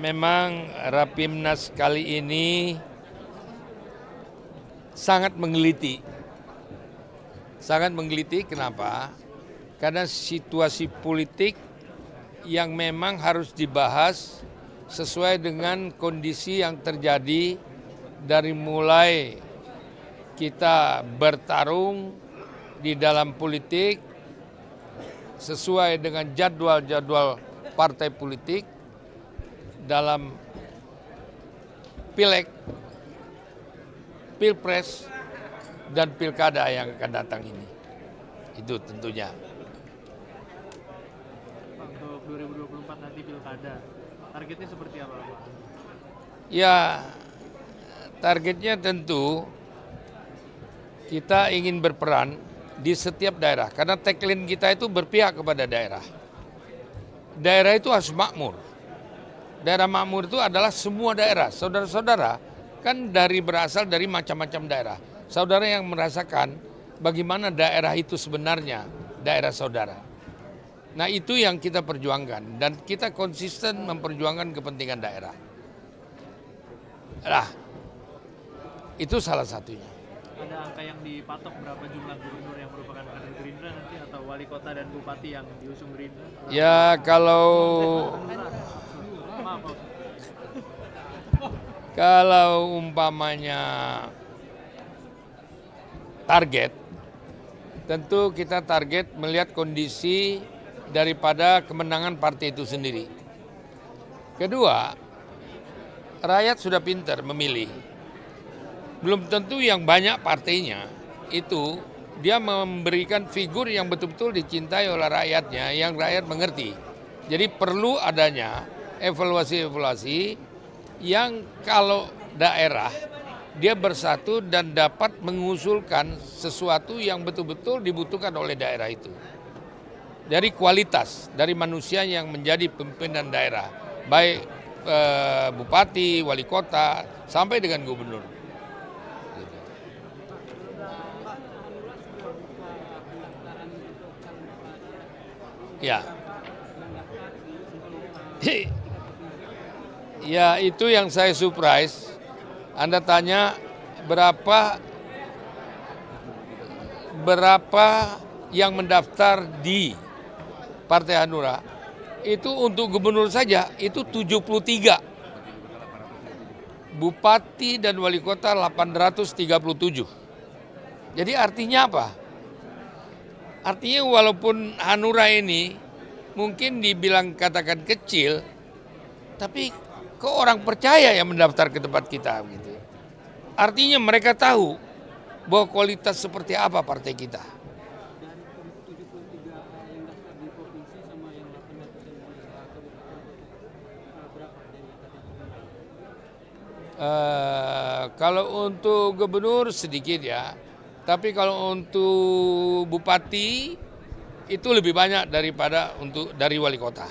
Memang Rapimnas kali ini sangat menggelitik. Sangat menggelitik kenapa? Karena situasi politik yang memang harus dibahas sesuai dengan kondisi yang terjadi dari mulai kita bertarung di dalam politik sesuai dengan jadwal-jadwal partai politik dalam pileg, pilpres, dan pilkada yang akan datang ini. Itu tentunya. Untuk 2024 nanti pilkada, targetnya seperti apa, Pak? Ya, targetnya tentu kita ingin berperan di setiap daerah. Karena tagline kita itu berpihak kepada daerah. Daerah itu harus makmur. Daerah makmur itu adalah semua daerah. Saudara-saudara kan berasal dari macam-macam daerah. Saudara yang merasakan bagaimana daerah itu sebenarnya daerah saudara. Nah itu yang kita perjuangkan dan kita konsisten memperjuangkan kepentingan daerah. Nah itu salah satunya. Ada angka yang dipatok berapa jumlah gubernur yang merupakan kader Gerindra nanti atau wali kota dan bupati yang diusung Gerindra? Ya kalau umpamanya target, tentu kita target melihat kondisi daripada kemenangan partai itu sendiri. Kedua, rakyat sudah pintar memilih. Belum tentu yang banyak partainya itu dia memberikan figur yang betul-betul dicintai oleh rakyatnya, yang rakyat mengerti. Jadi perlu adanya evaluasi-evaluasi yang kalau daerah dia bersatu dan dapat mengusulkan sesuatu yang betul-betul dibutuhkan oleh daerah itu. Dari kualitas, dari manusia yang menjadi pimpinan daerah, baik bupati, wali kota, sampai dengan gubernur. Gitu. Ya. Ya itu yang saya surprise. Anda tanya berapa yang mendaftar di Partai Hanura. Itu untuk gubernur saja itu 73. Bupati dan wali kota 837. Jadi artinya apa? Artinya walaupun Hanura ini mungkin dibilang katakan kecil, tapi kok orang percaya yang mendaftar ke tempat kita gitu. Artinya mereka tahu bahwa kualitas seperti apa partai kita. Kalau untuk gubernur sedikit ya, tapi kalau untuk bupati itu lebih banyak daripada dari wali kota.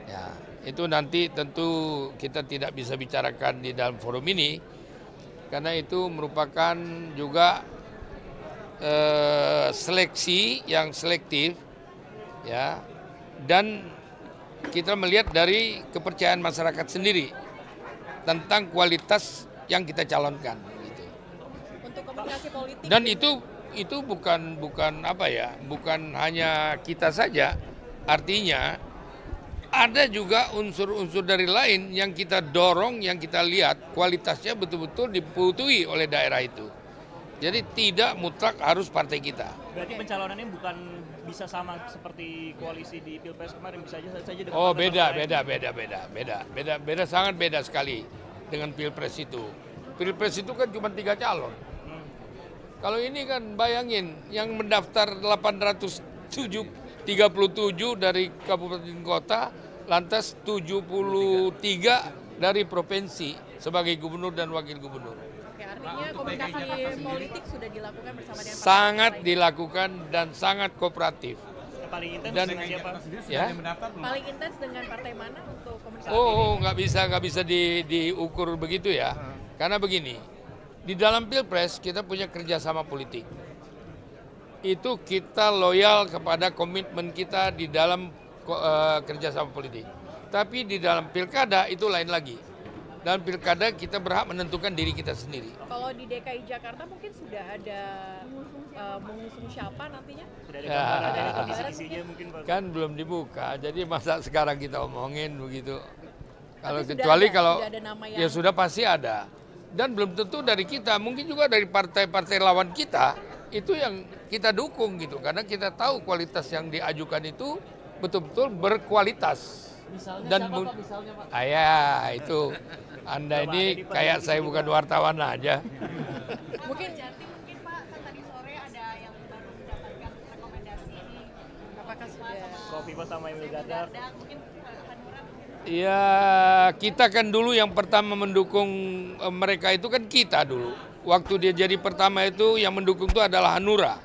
Ya, itu nanti tentu kita tidak bisa bicarakan di dalam forum ini karena itu merupakan juga seleksi yang selektif, ya, dan kita melihat dari kepercayaan masyarakat sendiri tentang kualitas yang kita calonkan. Gitu. Untuk komunikasi politik. Dan itu bukan apa ya, bukan hanya kita saja, artinya ada juga unsur-unsur dari lain yang kita dorong, yang kita lihat kualitasnya betul-betul dibutuhi oleh daerah itu. Jadi tidak mutlak harus partai kita. Berarti pencalonannya bukan bisa sama seperti koalisi di Pilpres kemarin, bisa saja dengan Oh beda, sangat beda sekali dengan Pilpres itu. Pilpres itu kan cuma 3 calon. Kalau ini kan bayangin yang mendaftar 837 dari kabupaten kota, lantas 73 dari provinsi sebagai gubernur dan wakil gubernur. Oke, artinya komunikasi politik sudah dilakukan bersama dengan sangat dilakukan dan sangat kooperatif. Paling intens Dan dengan siapa? Ya? Paling intens dengan partai mana untuk komunikasi? Nggak bisa diukur begitu ya. Karena begini, di dalam Pilpres kita punya kerjasama politik. Itu kita loyal kepada komitmen kita di dalam kerjasama politik. Tapi di dalam pilkada itu lain lagi. Dalam pilkada kita berhak menentukan diri kita sendiri. Kalau di DKI Jakarta mungkin sudah ada mengusung siapa nantinya? Sudah ada gambaran dari kisi-kisinya mungkin Pak. Kan belum dibuka, jadi masa sekarang kita omongin begitu. Kalau Tapi kecuali sudah kalau ada nama ya yang- sudah pasti ada. Dan belum tentu dari kita, mungkin juga dari partai-partai lawan kita itu yang kita dukung gitu. Karena kita tahu kualitas yang diajukan itu betul-betul berkualitas. Misalnya Dan siapa Pak? Misalnya Pak? itu Anda Coba ini ada di kayak saya bukan wartawan aja. Mungkin Mungkin Pak, kan tadi sore ada yang baru mendapatkan rekomendasi ini. apakah sudah? Kofifa sama Emil Dardak. Mungkin Hanura Ya kita kan dulu yang pertama mendukung mereka itu kan kita dulu. Waktu dia jadi pertama itu yang mendukung itu adalah Hanura.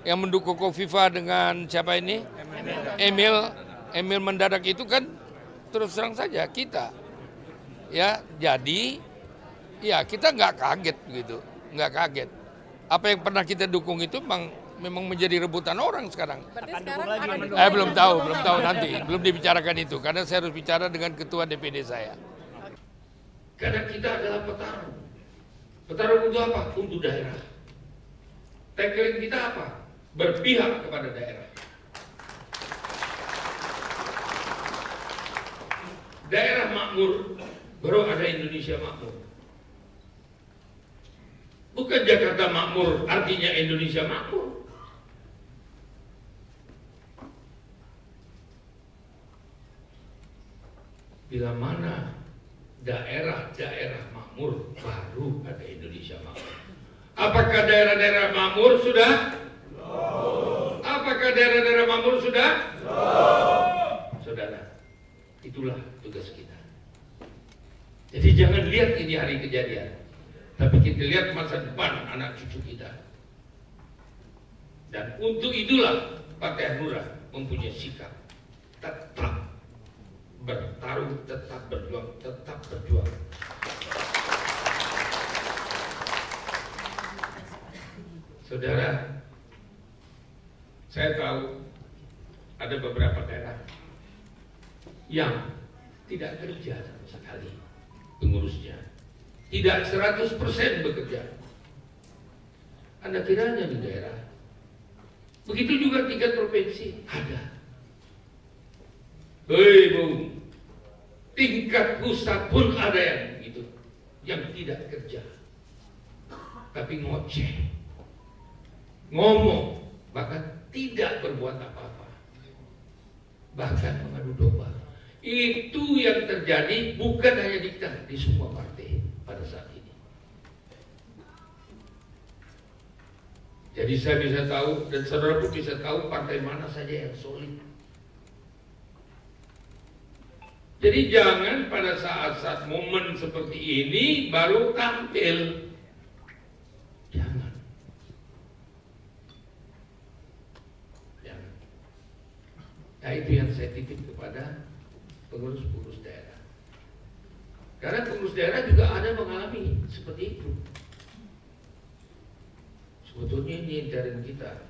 Yang mendukung Kofifa dengan siapa ini? Emil mendadak itu kan terus terang saja kita. Ya jadi ya kita nggak kaget gitu, nggak kaget. Apa yang pernah kita dukung itu memang menjadi rebutan orang sekarang. Berarti Akan sekarang dukung lagi akan yang didukung Belum lagi. tahu nanti, belum dibicarakan itu karena saya harus bicara dengan ketua DPD saya. Karena kita adalah petarung. Petarung untuk apa? Untuk daerah. Tagline kita apa? Berpihak kepada daerah. Daerah makmur, baru ada Indonesia makmur. Bukan Jakarta makmur, artinya Indonesia makmur. Bila mana daerah-daerah makmur, baru ada Indonesia makmur. Apakah daerah-daerah makmur sudah? Apakah daerah-daerah makmur sudah? Saudara, itulah tugas kita. Jadi jangan lihat ini hari kejadian, tapi kita lihat masa depan anak cucu kita. Dan untuk itulah Partai Hanura mempunyai sikap tetap bertarung, tetap berjuang, tetap berjuang. Saudara, saya tahu ada beberapa daerah yang tidak kerja sama sekali pengurusnya, tidak 100% bekerja. Anda kiranya di daerah, begitu juga tingkat provinsi ada. Hei Bung, tingkat pusat pun ada yang begitu, yang tidak kerja, tapi ngoceh, ngomong, bahkan tidak berbuat apa-apa, bahkan mengadu domba. Itu yang terjadi bukan hanya di kita, di semua partai pada saat ini. Jadi saya bisa tahu dan saudara pun bisa tahu partai mana saja yang solid. Jadi jangan pada saat-saat momen seperti ini baru tampil. Jangan. Jangan. Nah itu yang saya titip kepada pengurus-pengurus daerah. Karena pengurus daerah juga ada mengalami seperti itu. Sebetulnya ini intern kita.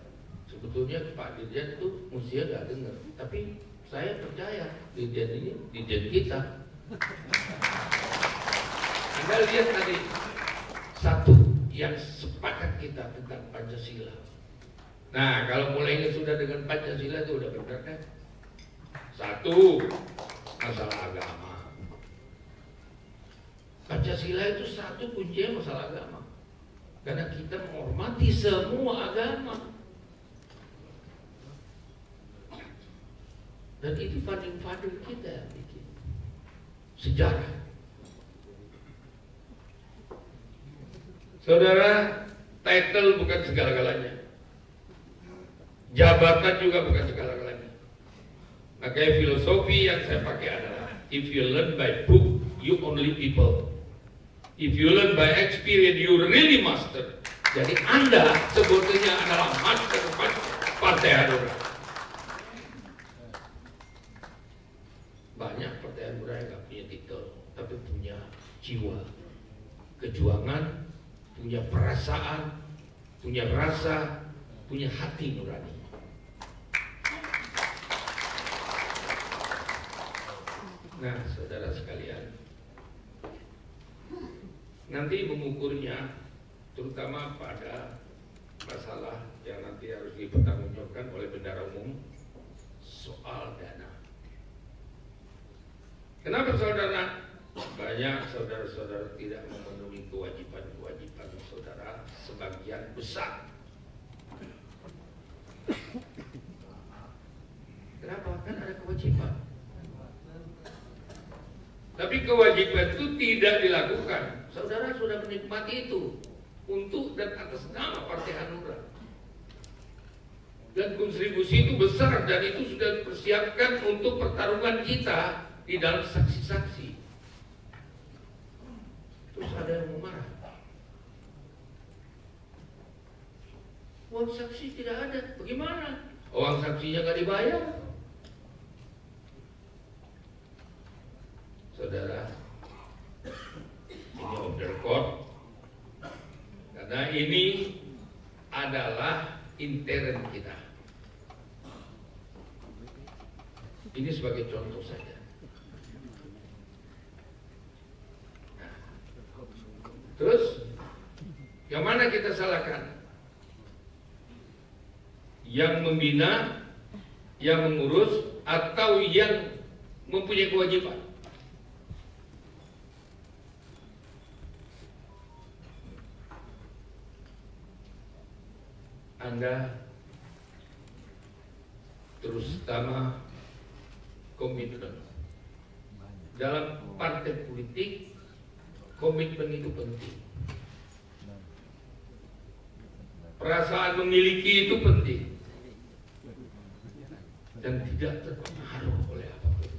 Sebetulnya Pak Dirjen itu mestinya nggak dengar. Tapi saya percaya Dirjen ini Dirjen kita. Anda lihat tadi satu yang sepakat kita tentang Pancasila. Nah kalau mulainya sudah dengan Pancasila itu udah benar kan? Satu, masalah agama. Pancasila itu satu kuncinya masalah agama. Karena kita menghormati semua agama. Dan itu founding kita yang bikin. Sejarah. Saudara, title bukan segala-galanya. Jabatan juga bukan segala-galanya. Makanya filosofi yang saya pakai adalah if you learn by book, you only people. If you learn by experience, you really master. Jadi Anda sebetulnya adalah master Partai Hanura. Banyak Partai Hanura yang nggak punya titel, tapi punya jiwa, kejuangan, punya perasaan, punya rasa, punya hati nurani. Nah, saudara sekalian, nanti mengukurnya terutama pada masalah yang nanti harus dipertanggungjawabkan oleh bendara umum soal dana. Kenapa saudara? Banyak saudara-saudara tidak memenuhi kewajiban-kewajiban saudara sebagian besar. Kenapa? Kan ada kewajiban. Tapi kewajiban itu tidak dilakukan. Saudara sudah menikmati itu untuk dan atas nama Partai Hanura. Dan kontribusi itu besar dan itu sudah dipersiapkan untuk pertarungan kita di dalam saksi-saksi. Terus ada yang mau marah. Uang saksi tidak ada. Bagaimana? Uang saksinya nggak dibayar. Saudara, ini off the record. Karena ini adalah intern kita. Ini sebagai contoh saja. Nah, terus, yang mana kita salahkan? Yang membina, yang mengurus, atau yang mempunyai kewajiban? Anda terutama komitmen dalam partai politik, komitmen itu penting. Perasaan memiliki itu penting dan tidak terpengaruh oleh apapun.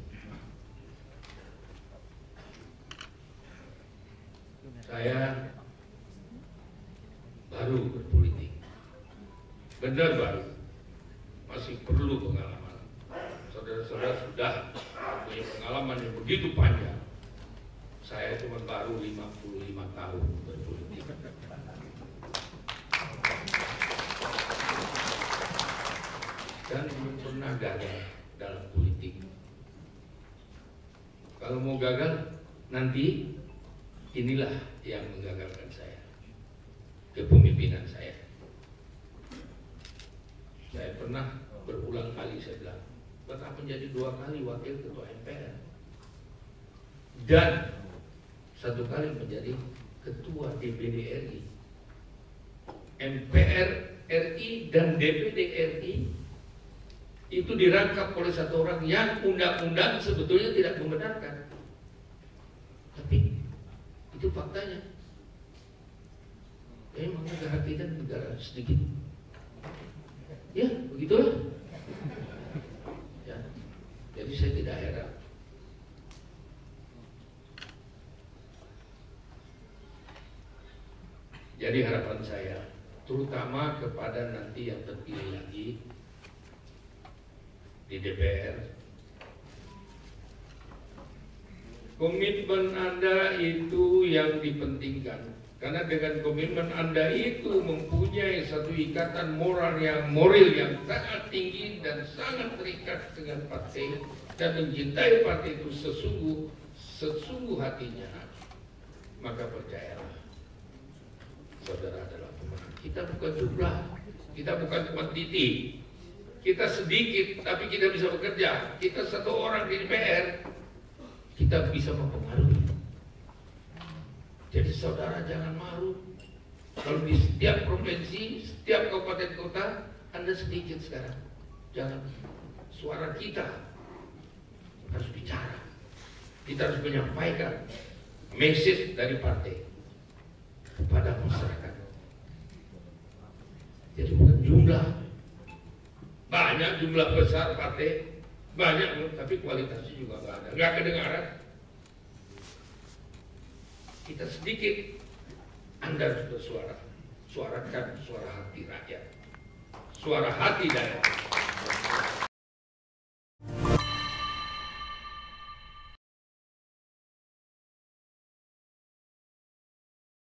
Saya baru berpolitik, benar baru, masih perlu pengalaman. Saudara-saudara sudah punya pengalaman yang begitu panjang. Saya cuma baru 55 tahun berpolitik. Dan belum pernah gagal dalam politik. Kalau mau gagal, nanti inilah yang menggagalkan saya, kepemimpinan saya. Saya pernah berulang kali saya bilang, pernah menjadi 2 kali wakil ketua MPR dan 1 kali menjadi ketua DPD RI. MPR RI dan DPD RI itu dirangkap oleh satu orang yang undang-undang sebetulnya tidak membenarkan. Tapi itu faktanya. Memang negara kita negara sedikit. Ya, begitulah. Ya. Jadi saya tidak heran. Jadi harapan saya, terutama kepada nanti yang terpilih lagi di DPR, komitmen Anda itu yang dipentingkan. Karena dengan komitmen Anda itu mempunyai satu ikatan moral yang sangat tinggi dan sangat terikat dengan partai dan mencintai partai itu sesungguh hatinya, maka percayalah, saudara adalah pemenang. Kita bukan jumlah, kita bukan cuma titik, kita sedikit tapi kita bisa bekerja. Kita 1 orang di DPR, kita bisa mempengaruhi. Jadi saudara jangan malu. Kalau di setiap provinsi, setiap kabupaten kota, Anda sedikit sekarang. Jangan. Suara kita harus bicara. Kita harus menyampaikan message dari partai kepada masyarakat. Jadi bukan jumlah. Banyak jumlah besar partai, banyak, tapi kualitasnya juga nggak ada. Nggak kedengaran. Kita sedikit, Anda harus bersuara. Suarakan suara hati rakyat, suara hati daerah.